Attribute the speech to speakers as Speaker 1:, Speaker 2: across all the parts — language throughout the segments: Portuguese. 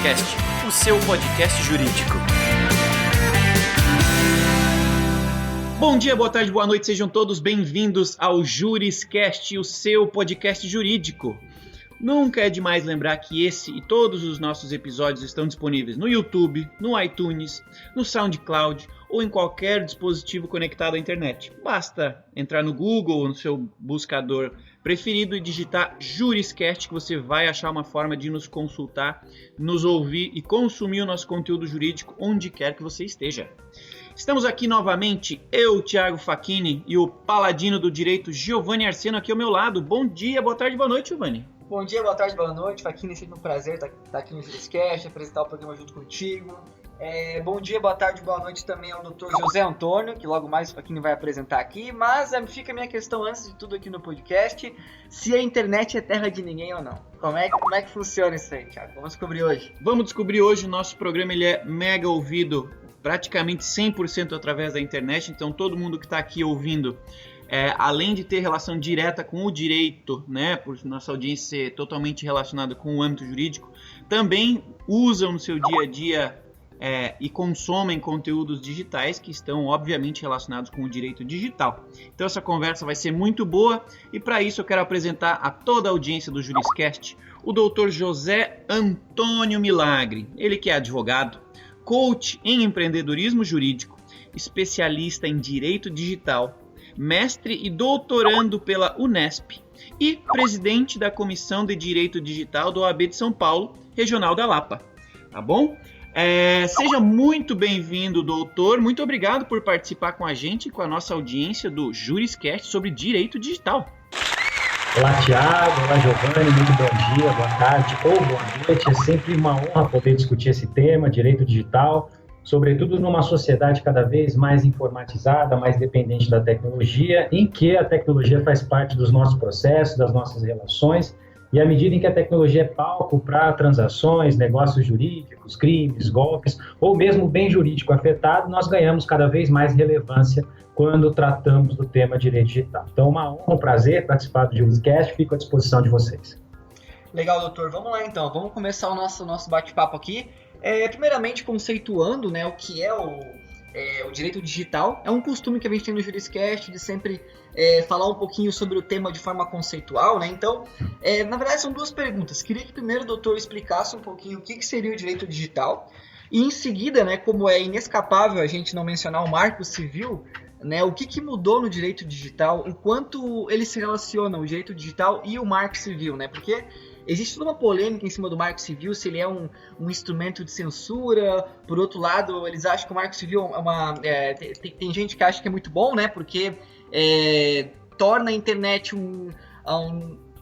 Speaker 1: Juriscast, o seu podcast jurídico. Bom dia, boa tarde, boa noite, sejam todos bem-vindos ao Juriscast, o seu podcast jurídico. Nunca é demais lembrar que esse e todos os nossos episódios estão disponíveis no YouTube, no iTunes, no SoundCloud ou em qualquer dispositivo conectado à internet. Basta entrar no Google ou no seu buscador preferido e digitar Juriscast que você vai achar uma forma de nos consultar, nos ouvir e consumir o nosso conteúdo jurídico onde quer que você esteja. Estamos aqui novamente, eu, Thiago Facchini, e o paladino do direito, Giovanni Arseno, aqui ao meu lado. Bom dia, boa tarde, boa noite, Giovanni.
Speaker 2: Bom dia, boa tarde, boa noite, Facchini, sempre um prazer estar aqui no Juriscast, apresentar o programa junto contigo. Bom dia, boa tarde, boa noite também ao Dr. José Antônio, que logo mais o Facchini vai apresentar aqui, mas fica a minha questão antes de tudo aqui no podcast, se a internet é terra de ninguém ou não. Como é que funciona isso aí, Thiago? Vamos descobrir hoje.
Speaker 1: Vamos descobrir hoje, o nosso programa ele é mega ouvido, praticamente 100% através da internet, então todo mundo que está aqui ouvindo, além de ter relação direta com o direito, né, por nossa audiência ser totalmente relacionada com o âmbito jurídico, também usam no seu dia a dia e consomem conteúdos digitais que estão obviamente relacionados com o direito digital. Então essa conversa vai ser muito boa e para isso eu quero apresentar a toda a audiência do Juriscast o Dr. José Antônio Milagre, ele que é advogado, coach em empreendedorismo jurídico, especialista em direito digital, mestre e doutorando pela Unesp e presidente da Comissão de Direito Digital do OAB de São Paulo, Regional da Lapa. Tá bom? Seja muito bem-vindo, doutor. Muito obrigado por participar com a gente e com a nossa audiência do Juriscast sobre direito digital.
Speaker 3: Olá, Thiago. Olá, Giovanni. Muito bom dia, boa tarde ou boa noite. É sempre uma honra poder discutir esse tema, direito digital, sobretudo numa sociedade cada vez mais informatizada, mais dependente da tecnologia, em que a tecnologia faz parte dos nossos processos, das nossas relações, e à medida em que a tecnologia é palco para transações, negócios jurídicos, crimes, golpes, ou mesmo bem jurídico afetado, nós ganhamos cada vez mais relevância quando tratamos do tema direito digital. Então, uma honra, um prazer participar do Juriscast, fico à disposição de vocês.
Speaker 2: Legal, doutor. Vamos lá, então. Vamos começar o nosso bate-papo aqui. Primeiramente, conceituando, né, o que é o direito digital. É um costume que a gente tem no Juriscast de sempre falar um pouquinho sobre o tema de forma conceitual, né? Então, na verdade, são duas perguntas. Queria que primeiro o doutor explicasse um pouquinho o que seria o direito digital e, em seguida, né, como é inescapável a gente não mencionar o Marco Civil, né, o que mudou no direito digital, o quanto ele se relaciona, o direito digital e o Marco Civil, né? Porque existe toda uma polêmica em cima do Marco Civil, se ele é um instrumento de censura. Por outro lado, eles acham que o Marco Civil tem gente que acha que é muito bom, né? Porque torna a internet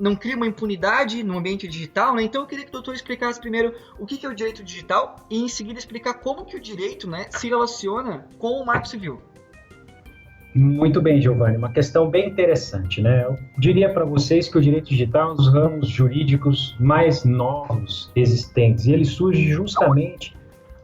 Speaker 2: não cria uma impunidade no ambiente digital, né? Então eu queria que o doutor explicasse primeiro o que é o direito digital e em seguida explicar como que o direito, né, se relaciona com o Marco Civil.
Speaker 3: Muito bem, Giovanni, uma questão bem interessante, né? Eu diria para vocês que o direito digital é um dos ramos jurídicos mais novos existentes, e ele surge justamente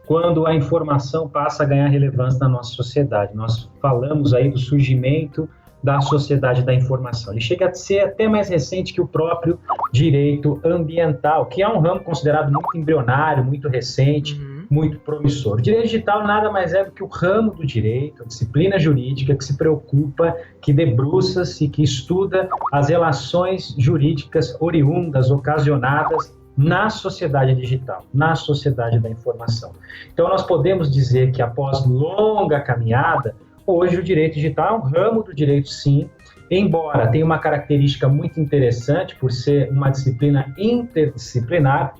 Speaker 3: quando a informação passa a ganhar relevância na nossa sociedade. Nós falamos aí do surgimento da sociedade da informação. Ele chega a ser até mais recente que o próprio direito ambiental, que é um ramo considerado muito embrionário, muito recente, muito promissor. O direito digital nada mais é do que o ramo do direito, a disciplina jurídica que se preocupa, que debruça-se, que estuda as relações jurídicas oriundas, ocasionadas na sociedade digital, na sociedade da informação. Então nós podemos dizer que após longa caminhada, hoje o direito digital é um ramo do direito, sim, embora tenha uma característica muito interessante por ser uma disciplina interdisciplinar.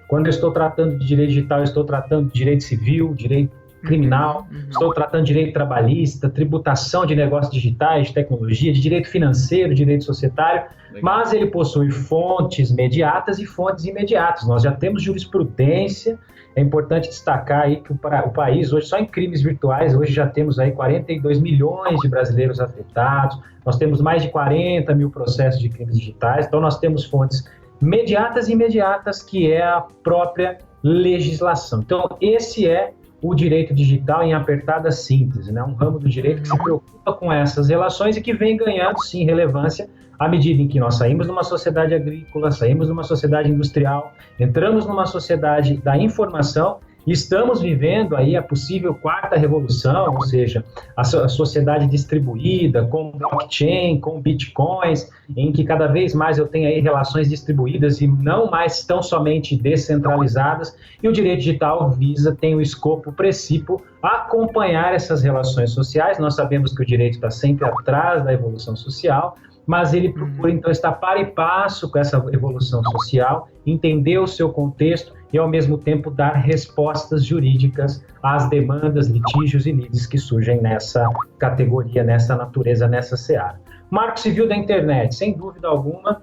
Speaker 3: Quando eu estou tratando de direito digital, eu estou tratando de direito civil, direito criminal, estou tratando de direito trabalhista, tributação de negócios digitais, de tecnologia, de direito financeiro, direito societário, mas ele possui fontes mediatas e fontes imediatas. Nós já temos jurisprudência. É importante destacar aí que o país hoje, só em crimes virtuais, hoje já temos aí 42 milhões de brasileiros afetados, nós temos mais de 40 mil processos de crimes digitais, então nós temos fontes mediatas e imediatas, que é a própria legislação. Então, esse é o direito digital em apertada síntese, né? Um ramo do direito que se preocupa com essas relações e que vem ganhando, sim, relevância à medida em que nós saímos de uma sociedade agrícola, saímos de uma sociedade industrial, entramos numa sociedade da informação, e estamos vivendo aí a possível quarta revolução, ou seja, a sociedade distribuída, com blockchain, com bitcoins, em que cada vez mais eu tenho aí relações distribuídas e não mais tão somente descentralizadas, e o direito digital tem o escopo, o princípio, acompanhar essas relações sociais. Nós sabemos que o direito está sempre atrás da evolução social, mas ele procura, então, estar par e passo com essa evolução social, entender o seu contexto e, ao mesmo tempo, dar respostas jurídicas às demandas, litígios e lides que surgem nessa categoria, nessa natureza, nessa seara. Marco Civil da Internet, sem dúvida alguma,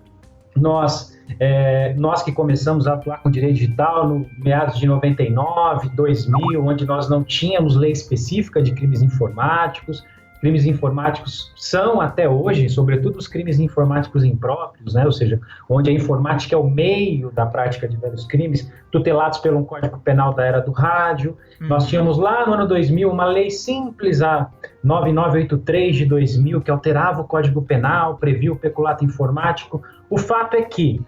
Speaker 3: nós que começamos a atuar com direito digital no meados de 99, 2000, onde nós não tínhamos lei específica de crimes informáticos. Crimes informáticos são, até hoje, sobretudo os crimes informáticos impróprios, né? Ou seja, onde a informática é o meio da prática de vários crimes, tutelados pelo Código Penal da Era do Rádio. Nós tínhamos lá no ano 2000 uma lei simples, a 9983 de 2000, que alterava o Código Penal, previa o peculato informático. O fato é que,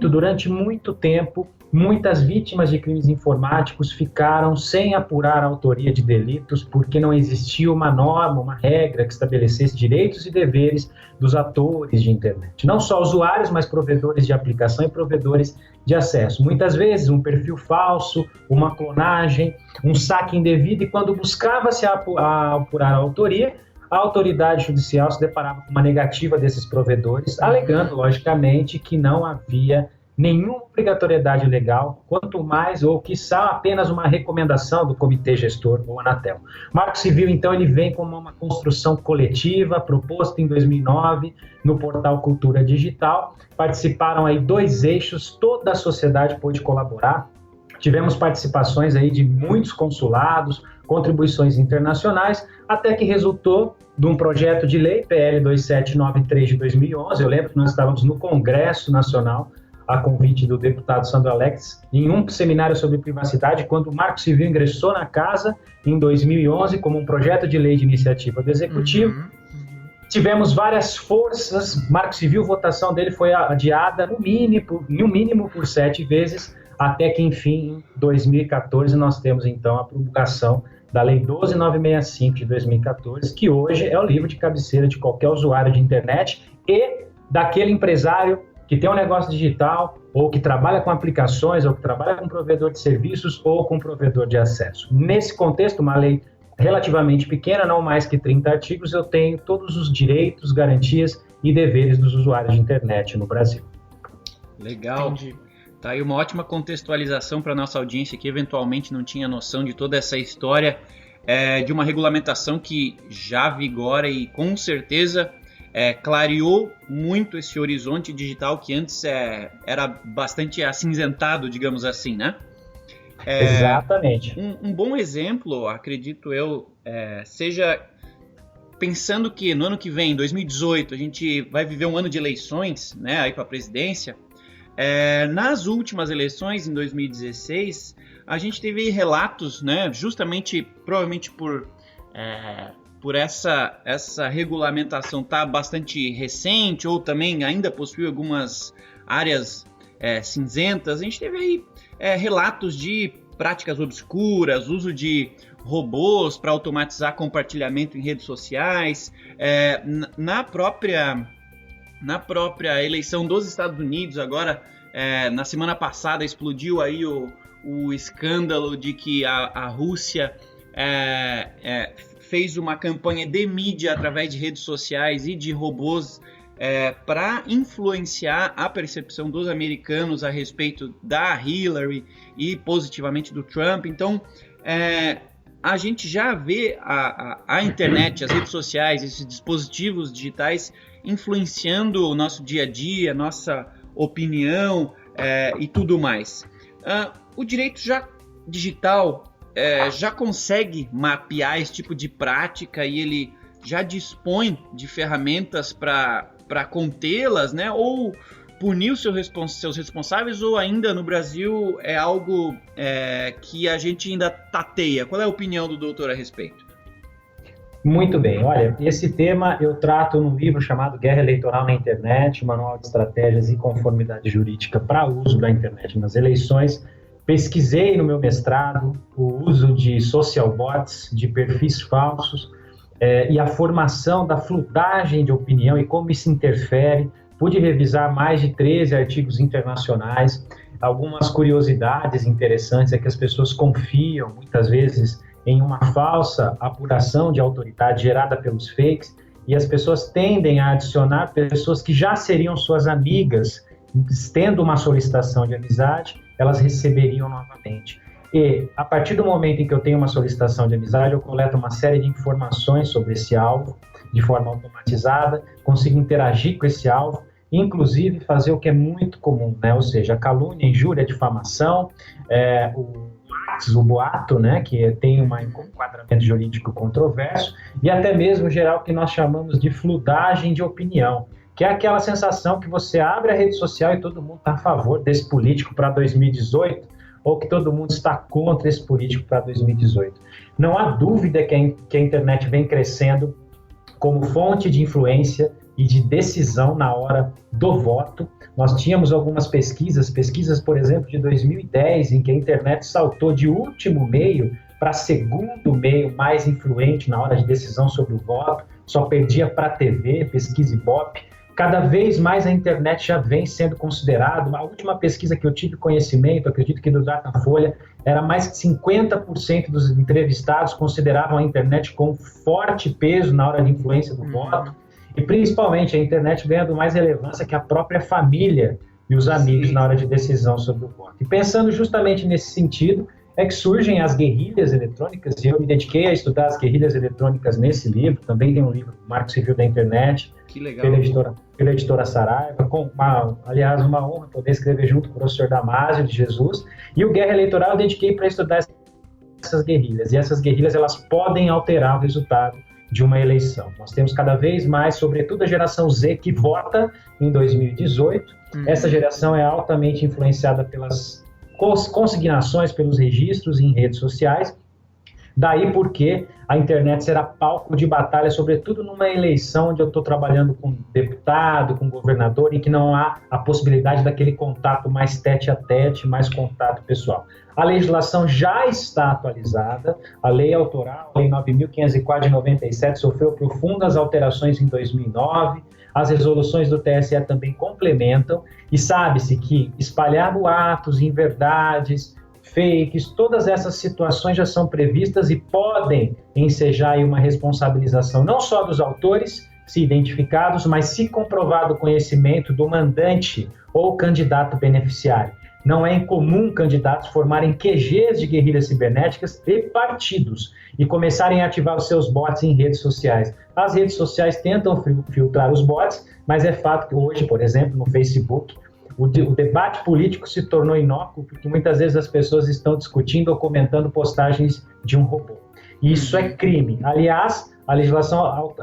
Speaker 3: durante muito tempo, muitas vítimas de crimes informáticos ficaram sem apurar a autoria de delitos porque não existia uma norma, uma regra que estabelecesse direitos e deveres dos atores de internet. Não só usuários, mas provedores de aplicação e provedores de acesso. Muitas vezes um perfil falso, uma clonagem, um saque indevido, e quando buscava-se apurar a autoria, a autoridade judicial se deparava com uma negativa desses provedores, alegando, logicamente, que não havia nenhuma obrigatoriedade legal, quanto mais, ou quiçá apenas uma recomendação do Comitê Gestor, ou Anatel. O Marco Civil, então, ele vem como uma construção coletiva, proposta em 2009, no portal Cultura Digital. Participaram aí 2 eixos, toda a sociedade pôde colaborar. Tivemos participações aí de muitos consulados, contribuições internacionais, até que resultou de um projeto de lei, PL 2793 de 2011. Eu lembro que nós estávamos no Congresso Nacional, a convite do deputado Sandro Alex, em um seminário sobre privacidade, quando o Marco Civil ingressou na Casa em 2011 como um projeto de lei de iniciativa do Executivo. Tivemos várias forças, Marco Civil, votação dele foi adiada no mínimo por 7 vezes, até que, enfim, em 2014, nós temos, então, a promulgação da Lei 12.965 de 2014, que hoje é o livro de cabeceira de qualquer usuário de internet e daquele empresário que tem um negócio digital, ou que trabalha com aplicações, ou que trabalha com provedor de serviços, ou com provedor de acesso. Nesse contexto, uma lei relativamente pequena, não mais que 30 artigos, eu tenho todos os direitos, garantias e deveres dos usuários de internet no Brasil.
Speaker 1: Legal. Entendi. Tá aí uma ótima contextualização para a nossa audiência que eventualmente não tinha noção de toda essa história de uma regulamentação que já vigora e com certeza clareou muito esse horizonte digital que antes era bastante acinzentado, digamos assim, né?
Speaker 3: Exatamente.
Speaker 1: Um bom exemplo, acredito eu, seja pensando que no ano que vem, 2018, a gente vai viver um ano de eleições, né, aí para a presidência. Nas últimas eleições, em 2016, a gente teve relatos, né, justamente, provavelmente por essa regulamentação estar bastante recente, ou também ainda possui algumas áreas cinzentas, a gente teve aí relatos de práticas obscuras, uso de robôs para automatizar compartilhamento em redes sociais, na própria eleição dos Estados Unidos, agora, na semana passada, explodiu aí o escândalo de que a Rússia fez uma campanha de mídia através de redes sociais e de robôs para influenciar a percepção dos americanos a respeito da Hillary e positivamente do Trump. Então, a gente já vê a internet, as redes sociais, esses dispositivos digitais influenciando o nosso dia a dia, nossa opinião e tudo mais. O direito digital já consegue mapear esse tipo de prática e ele já dispõe de ferramentas para contê-las, né? Ou punir os seus responsáveis, ou ainda no Brasil é algo que a gente ainda tateia? Qual é a opinião do doutor a respeito?
Speaker 3: Muito bem, olha, esse tema eu trato num livro chamado Guerra Eleitoral na Internet, Manual de Estratégias e Conformidade Jurídica para uso da internet nas eleições. Pesquisei no meu mestrado o uso de social bots, de perfis falsos, e a formação da fludagem de opinião e como isso interfere. Pude revisar mais de 13 artigos internacionais. Algumas curiosidades interessantes é que as pessoas confiam, muitas vezes, em uma falsa apuração de autoridade gerada pelos fakes, e as pessoas tendem a adicionar pessoas que já seriam suas amigas, tendo uma solicitação de amizade, elas receberiam novamente. E, a partir do momento em que eu tenho uma solicitação de amizade, eu coleto uma série de informações sobre esse alvo, de forma automatizada, consigo interagir com esse alvo, inclusive fazer o que é muito comum, né? Ou seja, a calúnia, injúria, difamação, o boato, né, que tem um enquadramento jurídico controverso, e até mesmo gerar o que nós chamamos de fludagem de opinião, que é aquela sensação que você abre a rede social e todo mundo está a favor desse político para 2018, ou que todo mundo está contra esse político para 2018. Não há dúvida que a internet vem crescendo como fonte de influência e de decisão na hora do voto. Nós tínhamos algumas pesquisas, por exemplo, de 2010, em que a internet saltou de último meio para segundo meio mais influente na hora de decisão sobre o voto, só perdia para a TV, pesquisa Ibope. Cada vez mais a internet já vem sendo considerada. A última pesquisa que eu tive conhecimento, acredito que do Datafolha, era mais de 50% dos entrevistados consideravam a internet com forte peso na hora de influência do voto. E principalmente a internet ganhando mais relevância que a própria família e os amigos na hora de decisão sobre o voto. E pensando justamente nesse sentido, é que surgem as guerrilhas eletrônicas, e eu me dediquei a estudar as guerrilhas eletrônicas nesse livro. Também tem um livro, Marco Civil da Internet,
Speaker 1: que legal,
Speaker 3: pela editora Saraiva, aliás, uma honra poder escrever junto com o professor Damásio de Jesus. E o Guerra Eleitoral eu dediquei para estudar essas guerrilhas, e essas guerrilhas elas podem alterar o resultado de uma eleição. Nós temos cada vez mais, sobretudo a geração Z, que vota em 2018. Essa geração é altamente influenciada pelas consignações, pelos registros em redes sociais. Daí porque a internet será palco de batalha, sobretudo numa eleição onde eu estou trabalhando com deputado, com governador, em que não há a possibilidade daquele contato mais tete-a-tete, mais contato pessoal. A legislação já está atualizada, a lei autoral, a lei 9.504 de 97, sofreu profundas alterações em 2009, as resoluções do TSE também complementam, e sabe-se que espalhar boatos, inverdades, fakes, todas essas situações já são previstas e podem ensejar aí uma responsabilização não só dos autores, se identificados, mas se comprovado o conhecimento do mandante ou candidato beneficiário. Não é incomum candidatos formarem QGs de guerrilhas cibernéticas e partidos e começarem a ativar os seus bots em redes sociais. As redes sociais tentam filtrar os bots, mas é fato que hoje, por exemplo, no Facebook, o debate político se tornou inócuo porque muitas vezes as pessoas estão discutindo ou comentando postagens de um robô. E isso é crime. Aliás, a legislação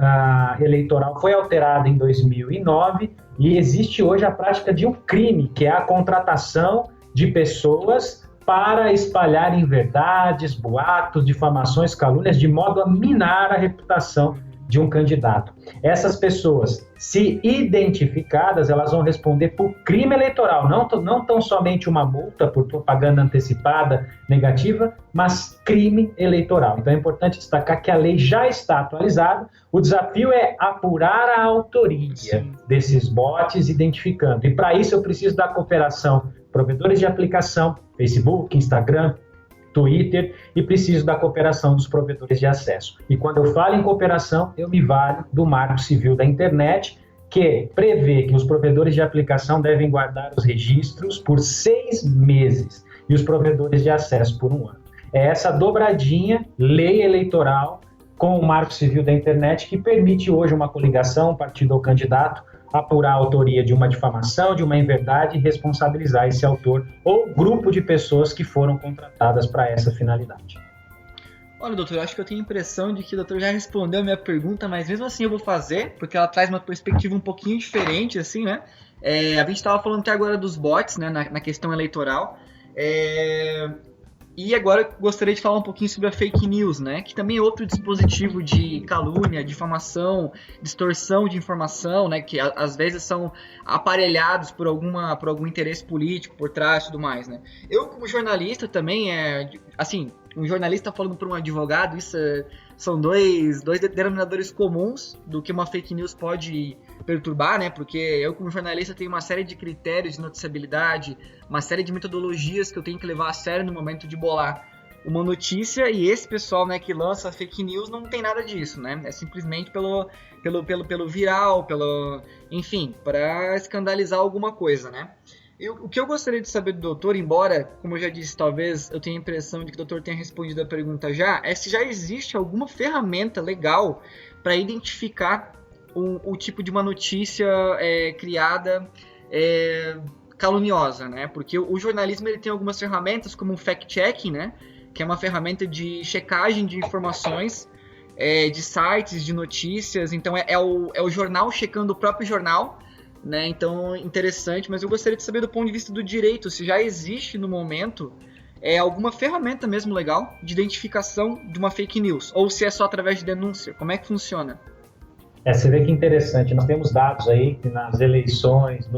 Speaker 3: eleitoral foi alterada em 2009 e existe hoje a prática de um crime, que é a contratação de pessoas para espalhar inverdades, boatos, difamações, calúnias, de modo a minar a reputação de um candidato. Essas pessoas, se identificadas, elas vão responder por crime eleitoral, não tão somente uma multa por propaganda antecipada negativa, mas crime eleitoral. Então é importante destacar que a lei já está atualizada, o desafio é apurar a autoria desses bots identificando. E para isso eu preciso da cooperação de provedores de aplicação, Facebook, Instagram, Twitter, e preciso da cooperação dos provedores de acesso. E quando eu falo em cooperação, eu me valho do Marco Civil da Internet, que prevê que os provedores de aplicação devem guardar os registros por 6 meses e os provedores de acesso por 1 ano. É essa dobradinha, lei eleitoral, com o Marco Civil da Internet, que permite hoje uma coligação, um partido ou candidato, apurar a autoria de uma difamação, de uma inverdade e responsabilizar esse autor ou grupo de pessoas que foram contratadas para essa finalidade.
Speaker 2: Olha, doutor, eu acho que eu tenho a impressão de que o doutor já respondeu a minha pergunta, mas mesmo assim eu vou fazer, porque ela traz uma perspectiva um pouquinho diferente, assim, né? A gente estava falando até agora dos bots, né, na questão eleitoral, e E agora eu gostaria de falar um pouquinho sobre a fake news, né? Que também é outro dispositivo de calúnia, difamação, distorção de informação, né? Que às vezes são aparelhados por algum interesse político por trás e tudo mais, né? Eu, como jornalista, também assim, um jornalista falando para um advogado, isso são dois denominadores comuns do que uma fake news pode perturbar, né? Porque eu, como jornalista, tenho uma série de critérios de noticiabilidade, uma série de metodologias que eu tenho que levar a sério no momento de bolar uma notícia, e esse pessoal, né, que lança fake news não tem nada disso, né? É simplesmente pelo viral, enfim, para escandalizar alguma coisa, né? O que eu gostaria de saber do doutor, embora, como eu já disse, talvez eu tenha a impressão de que o doutor tenha respondido a pergunta já, é se já existe alguma ferramenta legal para identificar o tipo de uma notícia criada caluniosa, né? Porque o jornalismo ele tem algumas ferramentas, como o fact-checking, né? Que é uma ferramenta de checagem de informações de sites, de notícias. Então é o jornal checando o próprio jornal, né? Então, interessante, mas eu gostaria de saber do ponto de vista do direito, se já existe no momento alguma ferramenta mesmo legal de identificação de uma fake news, ou se é só através de denúncia, como é que funciona?
Speaker 3: Você vê que interessante, nós temos dados aí que nas eleições,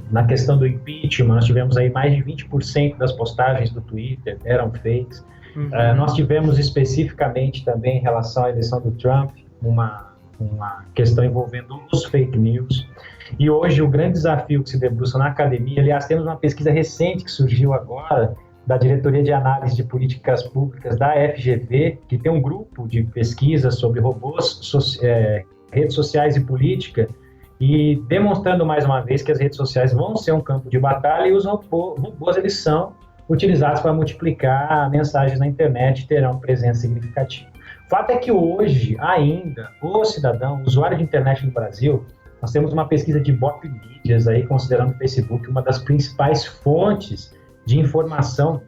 Speaker 3: na questão do impeachment, nós tivemos aí mais de 20% das postagens do Twitter eram fakes. Uhum. Nós tivemos especificamente também em relação à eleição do Trump, uma questão envolvendo os fake news. E hoje o grande desafio que se debruça na academia, aliás, temos uma pesquisa recente que surgiu agora, da Diretoria de Análise de Políticas Públicas da FGV, que tem um grupo de pesquisa sobre robôs, redes sociais e política, e demonstrando mais uma vez que as redes sociais vão ser um campo de batalha e os robôs eles são utilizados para multiplicar mensagens na internet e terão presença significativa. O fato é que hoje, ainda, o cidadão, o usuário de internet no Brasil, nós temos uma pesquisa de Bop Mídias, aí, considerando o Facebook uma das principais fontes de informação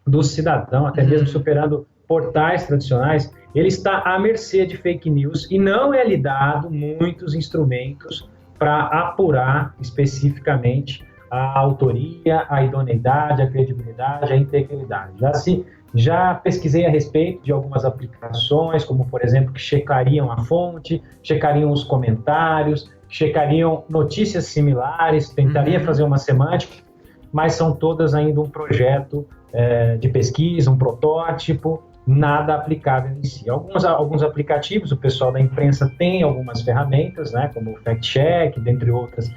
Speaker 3: do cidadão, até mesmo superando portais tradicionais, ele está à mercê de fake news e não é lhe dado muitos instrumentos para apurar especificamente a autoria, a idoneidade, a credibilidade, a integridade. Já pesquisei a respeito de algumas aplicações, como, por exemplo, que checariam a fonte, checariam os comentários, checariam notícias similares, tentaria fazer uma semântica, mas são todas ainda um projeto de pesquisa, um protótipo, nada aplicável em si. Alguns aplicativos, o pessoal da imprensa tem algumas ferramentas, né, como o fact-check, dentre outras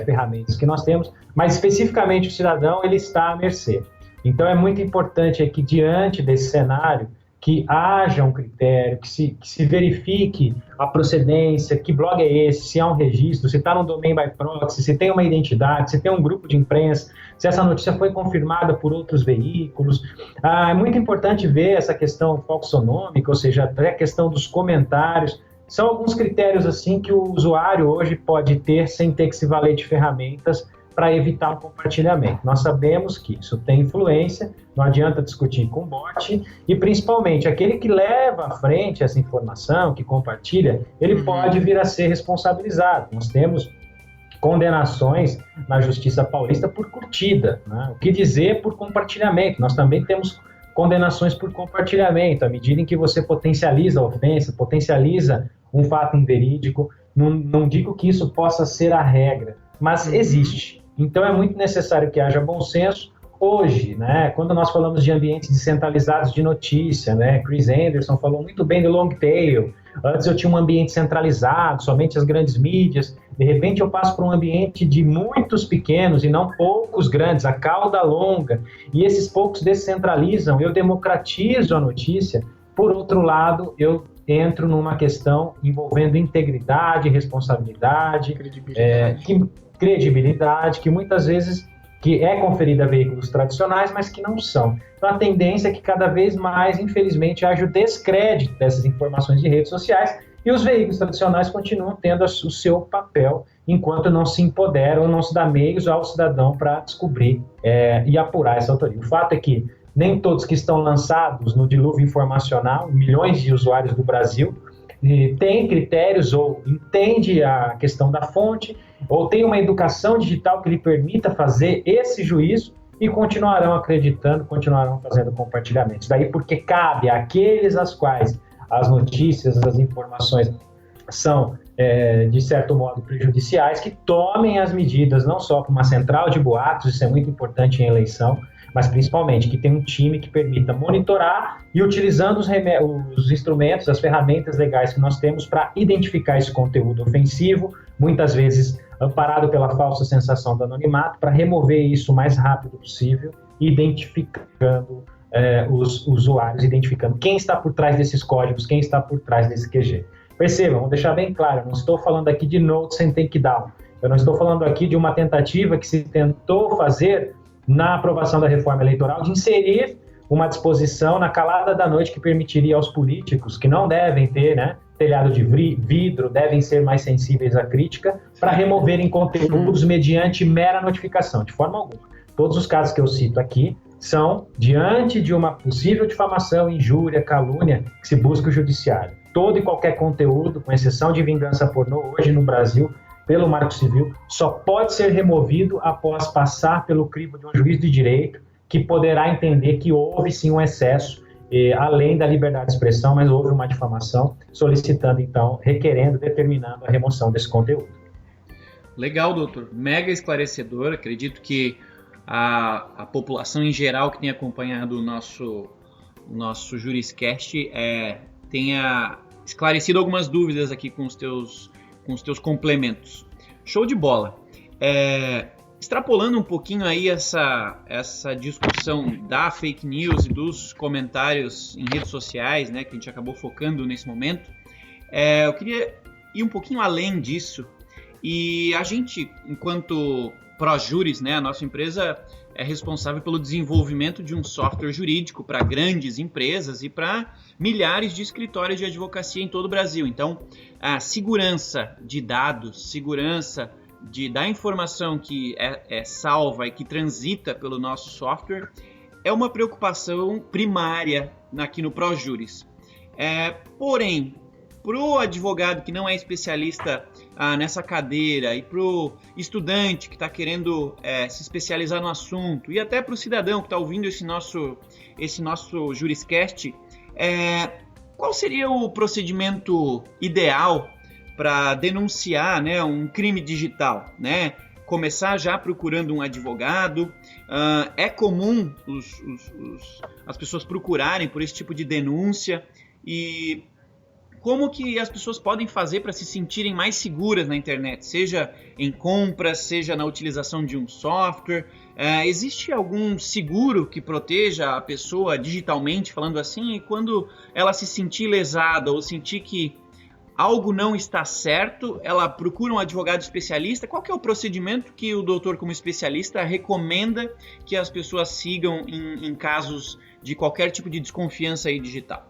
Speaker 3: ferramentas que nós temos, mas especificamente o cidadão ele está à mercê. Então é muito importante que diante desse cenário que haja um critério, que se verifique a procedência, que blog é esse, se há um registro, se está no domain by proxy, se tem uma identidade, se tem um grupo de imprensa, se essa notícia foi confirmada por outros veículos. É muito importante ver essa questão falsonômica, ou seja, até a questão dos comentários. São alguns critérios assim que o usuário hoje pode ter sem ter que se valer de ferramentas para evitar o compartilhamento. Nós sabemos que isso tem influência, não adianta discutir com bot, e principalmente aquele que leva à frente essa informação, que compartilha, ele pode vir a ser responsabilizado. Nós temos condenações na Justiça Paulista por curtida, né? O que dizer por compartilhamento? Nós também temos condenações por compartilhamento, à medida em que você potencializa a ofensa, potencializa um fato inverídico. Não digo que isso possa ser a regra, mas existe. Então é muito necessário que haja bom senso. Hoje, né, quando nós falamos de ambientes descentralizados de notícia, né, Chris Anderson falou muito bem do long tail. Antes eu tinha um ambiente centralizado, somente as grandes mídias. De repente eu passo para um ambiente de muitos pequenos e não poucos grandes, a cauda longa. E esses poucos descentralizam, eu democratizo a notícia. Por outro lado, eu entro numa questão envolvendo integridade, responsabilidade, credibilidade, que muitas vezes que é conferida a veículos tradicionais, mas que não são. Então, a tendência é que cada vez mais, infelizmente, haja o descrédito dessas informações de redes sociais e os veículos tradicionais continuam tendo o seu papel enquanto não se empoderam ou não se dá meios ao cidadão para descobrir e apurar essa autoria. O fato é que nem todos que estão lançados no dilúvio informacional, milhões de usuários do Brasil, têm critérios ou entende a questão da fonte, ou tem uma educação digital que lhe permita fazer esse juízo, e continuarão acreditando, continuarão fazendo compartilhamentos. Daí porque cabe àqueles às quais as notícias, as informações são, de certo modo, prejudiciais, que tomem as medidas, não só com uma central de boatos, isso é muito importante em eleição, mas principalmente que tenha um time que permita monitorar e utilizando os instrumentos, as ferramentas legais que nós temos para identificar esse conteúdo ofensivo, muitas vezes amparado pela falsa sensação do anonimato, para remover isso o mais rápido possível, identificando os usuários, identificando quem está por trás desses códigos, quem está por trás desse QG. Percebam, vou deixar bem claro, eu não estou falando aqui de notes and takedown, eu não estou falando aqui de uma tentativa que se tentou fazer na aprovação da reforma eleitoral de inserir uma disposição na calada da noite que permitiria aos políticos, que não devem ter, telhado de vidro, devem ser mais sensíveis à crítica, para removerem conteúdos mediante mera notificação, de forma alguma. Todos os casos que eu cito aqui são diante de uma possível difamação, injúria, calúnia, que se busca o judiciário. Todo e qualquer conteúdo, com exceção de vingança pornô, hoje no Brasil, pelo Marco Civil, só pode ser removido após passar pelo crivo de um juiz de direito, que poderá entender que houve sim um excesso, além da liberdade de expressão, mas houve uma difamação, solicitando então, requerendo, determinando a remoção desse conteúdo.
Speaker 1: Legal, doutor. Mega esclarecedor. Acredito que a população em geral que tem acompanhado o nosso Juriscast tenha esclarecido algumas dúvidas aqui com os teus complementos. Show de bola. Extrapolando um pouquinho aí essa discussão da fake news e dos comentários em redes sociais, que a gente acabou focando nesse momento, eu queria ir um pouquinho além disso. E a gente, enquanto ProJuris, a nossa empresa é responsável pelo desenvolvimento de um software jurídico para grandes empresas e para milhares de escritórios de advocacia em todo o Brasil. Então, a segurança de dados, segurança da informação que é salva e que transita pelo nosso software é uma preocupação primária aqui no ProJuris. Porém, para o advogado que não é especialista nessa cadeira e para o estudante que está querendo se especializar no assunto e até para o cidadão que está ouvindo esse nosso Juriscast, qual seria o procedimento ideal para denunciar um crime digital? Começar já procurando um advogado? É comum as pessoas procurarem por esse tipo de denúncia? E como que as pessoas podem fazer para se sentirem mais seguras na internet, seja em compras, seja na utilização de um software? Existe algum seguro que proteja a pessoa digitalmente, falando assim, e quando ela se sentir lesada ou sentir que algo não está certo, ela procura um advogado especialista? Qual que é o procedimento que o doutor, como especialista, recomenda que as pessoas sigam em casos de qualquer tipo de desconfiança aí digital?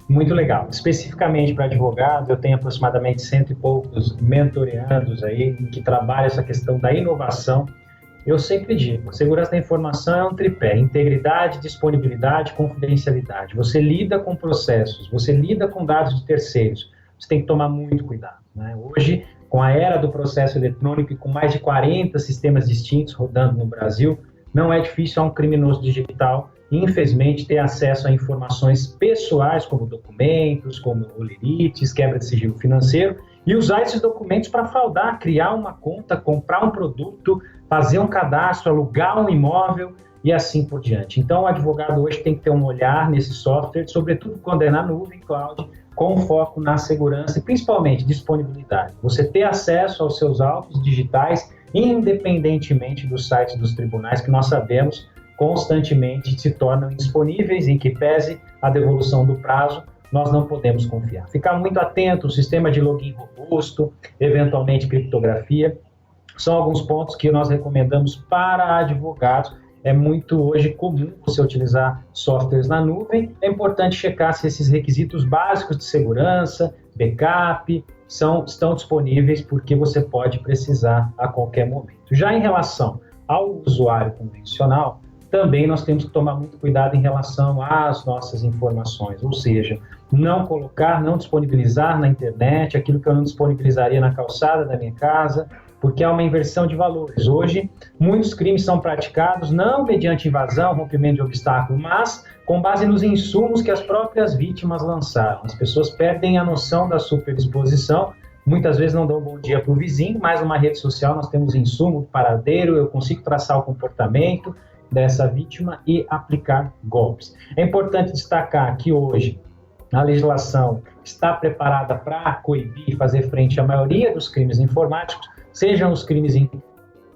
Speaker 3: Muito legal. Especificamente para advogados, eu tenho aproximadamente 100 e poucos mentoreandos aí que trabalham essa questão da inovação. Eu sempre digo, segurança da informação é um tripé: integridade, disponibilidade, confidencialidade. Você lida com processos, você lida com dados de terceiros, você tem que tomar muito cuidado, Hoje, com a era do processo eletrônico e com mais de 40 sistemas distintos rodando no Brasil, não é difícil a um criminoso digital, infelizmente, ter acesso a informações pessoais, como documentos, como olerites, quebra de sigilo financeiro, e usar esses documentos para fraudar, criar uma conta, comprar um produto, fazer um cadastro, alugar um imóvel e assim por diante. Então, o advogado hoje tem que ter um olhar nesse software, sobretudo quando é na nuvem, cloud, com foco na segurança e principalmente disponibilidade. Você ter acesso aos seus autos digitais, independentemente dos sites dos tribunais, que nós sabemos constantemente se tornam indisponíveis, em que pese a devolução do prazo, nós não podemos confiar. Ficar muito atento, o sistema de login robusto, eventualmente criptografia, são alguns pontos que nós recomendamos para advogados. É muito hoje comum você utilizar softwares na nuvem. É importante checar se esses requisitos básicos de segurança, backup, estão disponíveis, porque você pode precisar a qualquer momento. Já em relação ao usuário convencional, também nós temos que tomar muito cuidado em relação às nossas informações, ou seja, não colocar, não disponibilizar na internet aquilo que eu não disponibilizaria na calçada da minha casa, porque há uma inversão de valores. Hoje, muitos crimes são praticados não mediante invasão, rompimento de obstáculo, mas com base nos insumos que as próprias vítimas lançaram. As pessoas perdem a noção da superexposição, muitas vezes não dão um bom dia para o vizinho, mas numa rede social nós temos insumo, paradeiro, eu consigo traçar o comportamento dessa vítima e aplicar golpes. É importante destacar que hoje a legislação está preparada para coibir e fazer frente à maioria dos crimes informáticos, sejam os crimes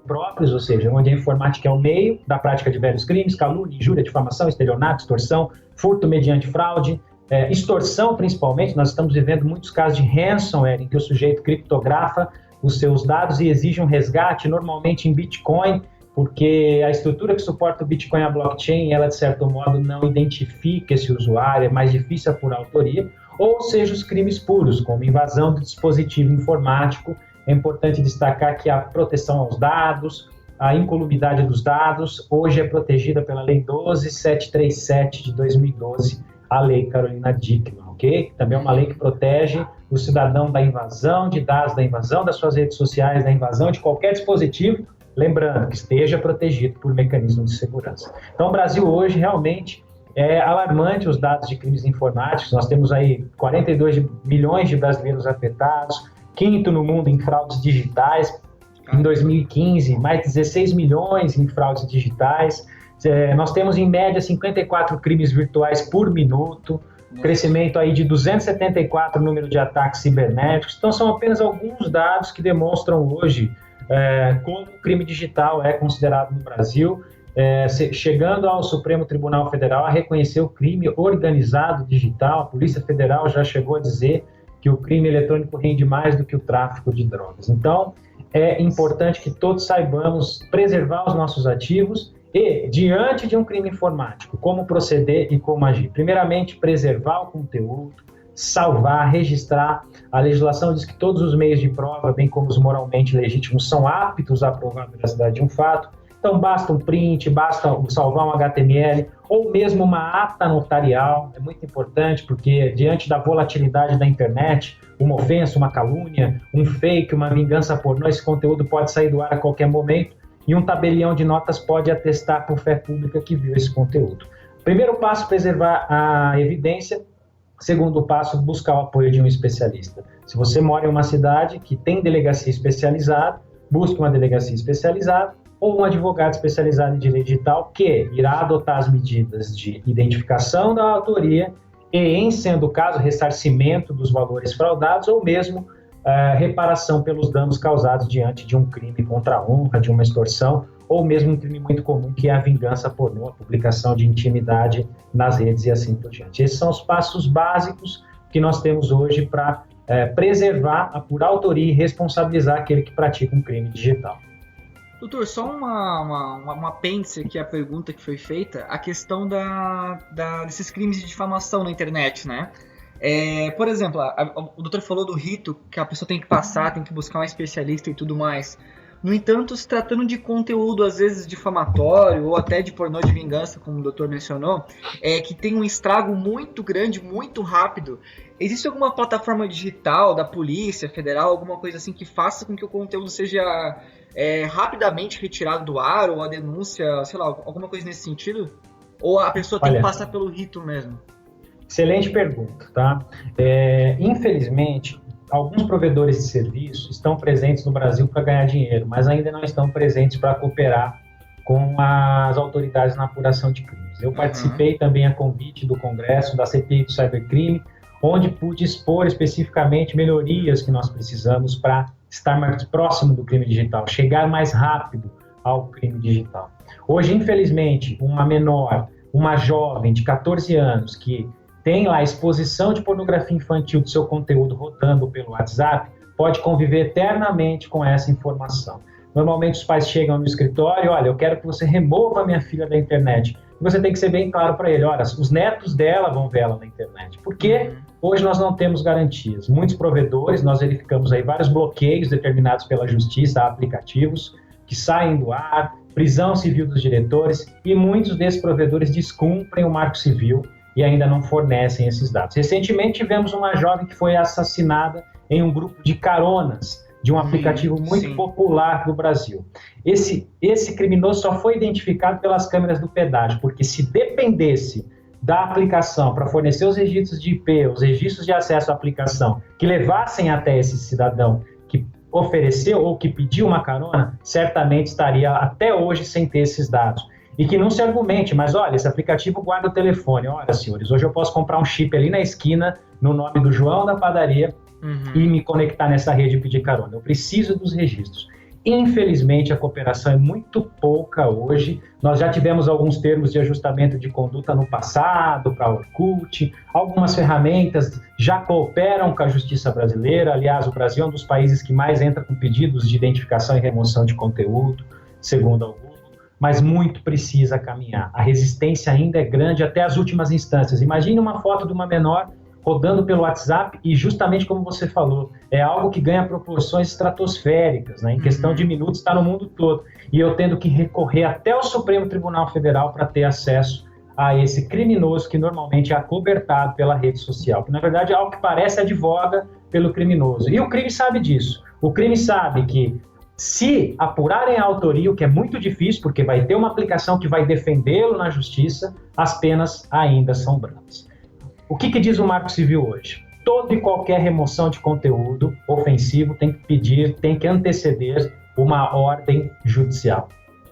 Speaker 3: próprios, ou seja, onde a informática é o meio da prática de vários crimes, calúnia, injúria, difamação, estelionato, extorsão, furto mediante fraude, extorsão principalmente. Nós estamos vivendo muitos casos de ransomware, em que o sujeito criptografa os seus dados e exige um resgate, normalmente em Bitcoin, porque a estrutura que suporta o Bitcoin, a blockchain, ela, de certo modo, não identifica esse usuário, é mais difícil apurar a autoria, ou seja, os crimes puros, como invasão do dispositivo informático. É importante destacar que a proteção aos dados, a incolumidade dos dados, hoje é protegida pela Lei 12.737 de 2012, a Lei Carolina Dickmann, ok? Também é uma lei que protege o cidadão da invasão de dados, da invasão das suas redes sociais, da invasão de qualquer dispositivo, lembrando que esteja protegido por mecanismos de segurança. Então, o Brasil hoje realmente é alarmante os dados de crimes informáticos. Nós temos aí 42 milhões de brasileiros afetados, quinto no mundo em fraudes digitais. Em 2015, mais de 16 milhões em fraudes digitais. Nós temos, em média, 54 crimes virtuais por minuto, crescimento aí de 274 número de ataques cibernéticos. Então, são apenas alguns dados que demonstram hoje como o crime digital é considerado no Brasil, chegando ao Supremo Tribunal Federal a reconhecer o crime organizado digital. A Polícia Federal já chegou a dizer que o crime eletrônico rende mais do que o tráfico de drogas. Então, é importante que todos saibamos preservar os nossos ativos e, diante de um crime informático, como proceder e como agir. Primeiramente, preservar o conteúdo, salvar, registrar. A legislação diz que todos os meios de prova, bem como os moralmente legítimos, são aptos a provar a veracidade de um fato. Então, basta um print, basta salvar um HTML, ou mesmo uma ata notarial. É muito importante, porque diante da volatilidade da internet, uma ofensa, uma calúnia, um fake, uma vingança pornô, esse conteúdo pode sair do ar a qualquer momento, e um tabelião de notas pode atestar por fé pública que viu esse conteúdo. Primeiro passo, preservar a evidência. Segundo passo, buscar o apoio de um especialista. Se você mora em uma cidade que tem delegacia especializada, busque uma delegacia especializada ou um advogado especializado em direito digital que irá adotar as medidas de identificação da autoria e, em sendo o caso, ressarcimento dos valores fraudados ou mesmo reparação pelos danos causados diante de um crime contra a honra, de uma extorsão, ou mesmo um crime muito comum que é a vingança pornô, a publicação de intimidade nas redes e assim por diante. Esses são os passos básicos que nós temos hoje para preservar, apurar a autoria e responsabilizar aquele que pratica um crime digital.
Speaker 2: Doutor, só uma apêndice aqui à pergunta que foi feita, a questão desses crimes de difamação na internet, né? Por exemplo, o doutor falou do rito que a pessoa tem que passar, tem que buscar um especialista e tudo mais. No entanto, se tratando de conteúdo, às vezes, difamatório ou até de pornô de vingança, como o doutor mencionou, que tem um estrago muito grande, muito rápido, existe alguma plataforma digital da Polícia Federal, alguma coisa assim que faça com que o conteúdo seja rapidamente retirado do ar, ou a denúncia, sei lá, alguma coisa nesse sentido? Ou a pessoa tem que passar pelo rito mesmo?
Speaker 3: Excelente pergunta, tá? Infelizmente, alguns provedores de serviço estão presentes no Brasil para ganhar dinheiro, mas ainda não estão presentes para cooperar com as autoridades na apuração de crimes. Eu participei também a convite do Congresso, da CPI do Cybercrime, onde pude expor especificamente melhorias que nós precisamos para estar mais próximo do crime digital, chegar mais rápido ao crime digital. Hoje, infelizmente, uma menor, uma jovem de 14 anos que tem lá a exposição de pornografia infantil do seu conteúdo rodando pelo WhatsApp, pode conviver eternamente com essa informação. Normalmente os pais chegam no escritório, olha, eu quero que você remova minha filha da internet. E você tem que ser bem claro para ele, olha, os netos dela vão ver ela na internet. Porque hoje nós não temos garantias. Muitos provedores, nós verificamos aí vários bloqueios determinados pela justiça a aplicativos que saem do ar, prisão civil dos diretores, e muitos desses provedores descumprem o Marco Civil e ainda não fornecem esses dados. Recentemente tivemos uma jovem que foi assassinada em um grupo de caronas de um aplicativo muito popular no Brasil. Esse criminoso só foi identificado pelas câmeras do pedágio, porque se dependesse da aplicação para fornecer os registros de IP, os registros de acesso à aplicação, que levassem até esse cidadão que ofereceu ou que pediu uma carona, certamente estaria até hoje sem ter esses dados. E que não se argumente, mas olha, esse aplicativo guarda o telefone. Olha, senhores, hoje eu posso comprar um chip ali na esquina, no nome do João da padaria, e me conectar nessa rede e pedir carona. Eu preciso dos registros. Infelizmente, a cooperação é muito pouca hoje. Nós já tivemos alguns termos de ajustamento de conduta no passado, para Orkut. Algumas ferramentas já cooperam com a justiça brasileira. Aliás, o Brasil é um dos países que mais entra com pedidos de identificação e remoção de conteúdo, segundo alguns. Mas muito precisa caminhar. A resistência ainda é grande até as últimas instâncias. Imagine uma foto de uma menor rodando pelo WhatsApp e justamente como você falou, é algo que ganha proporções estratosféricas, né? Em questão de minutos está no mundo todo. E eu tendo que recorrer até o Supremo Tribunal Federal para ter acesso a esse criminoso que normalmente é acobertado pela rede social, que na verdade, ao que parece, advoga pelo criminoso. E o crime sabe disso. O crime sabe que se apurarem a autoria, o que é muito difícil, porque vai ter uma aplicação que vai defendê-lo na justiça, as penas ainda são brandas. O que diz o Marco Civil hoje? Toda e qualquer remoção de conteúdo ofensivo tem que anteceder uma ordem judicial.